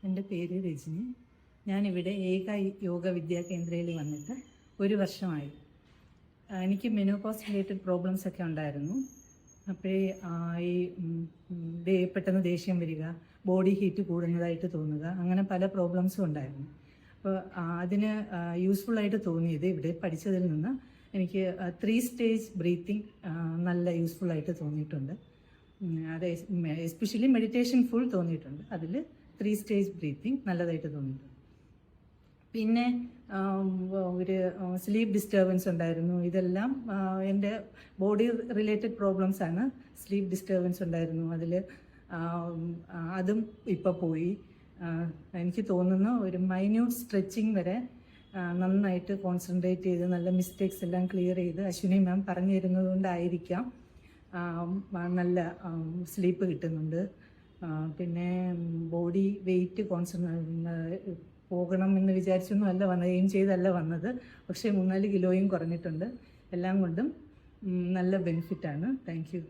എൻ്റെ പേര് രജനി. ഞാനിവിടെ ഏക യോഗ വിദ്യാ കേന്ദ്രയിൽ വന്നിട്ട് 1 വർഷമായി. എനിക്ക് മെനോപോസ് റിലേറ്റഡ് പ്രോബ്ലംസ് ഒക്കെ ഉണ്ടായിരുന്നു. അപ്പോഴേ പെട്ടെന്ന് ദേഷ്യം വരിക, ബോഡി ഹീറ്റ് കൂടുന്നതായിട്ട് തോന്നുക, അങ്ങനെ പല പ്രോബ്ലംസും ഉണ്ടായിരുന്നു. അപ്പോൾ അതിന് യൂസ്ഫുള്ളായിട്ട് തോന്നിയത് ഇവിടെ പഠിച്ചതിൽ നിന്ന് എനിക്ക് 3 സ്റ്റേജ് ബ്രീത്തിങ് നല്ല യൂസ്ഫുള്ളായിട്ട് തോന്നിയിട്ടുണ്ട്. അത് എസ്പെഷ്യലി മെഡിറ്റേഷൻ ഫുൾ തോന്നിയിട്ടുണ്ട്. അതിൽ 3 സ്റ്റേജ് ബ്രീത്തിങ് നല്ലതായിട്ട് തോന്നിയിട്ടുണ്ട്. പിന്നെ ഒരു സ്ലീപ്പ് ഡിസ്റ്റർബൻസ് ഉണ്ടായിരുന്നു. ഇതെല്ലാം എൻ്റെ ബോഡി റിലേറ്റഡ് പ്രോബ്ലംസ് ആണ്. സ്ലീപ്പ് ഡിസ്റ്റർബൻസ് ഉണ്ടായിരുന്നു. അതും ഇപ്പോൾ പോയി. എനിക്ക് തോന്നുന്നു ഒരു മൈന്യൂട്ട് സ്ട്രെച്ചിങ് വരെ നന്നായിട്ട് കോൺസെൻട്രേറ്റ് ചെയ്ത് നല്ല മിസ്റ്റേക്സ് എല്ലാം ക്ലിയർ ചെയ്ത് അശ്വിനി മാം പറഞ്ഞു തരുന്നത് കൊണ്ടായിരിക്കാം നല്ല സ്ലീപ്പ് കിട്ടുന്നുണ്ട്. പിന്നെ ബോഡി വെയിറ്റ് പോകണം എന്ന് വിചാരിച്ചൊന്നും അല്ല വന്നത്, എയിം ചെയ്തല്ല വന്നത്. പക്ഷേ 3-4 കിലോയും കുറഞ്ഞിട്ടുണ്ട്. എല്ലാം കൊണ്ടും നല്ല ബെനിഫിറ്റാണ്. Thank you.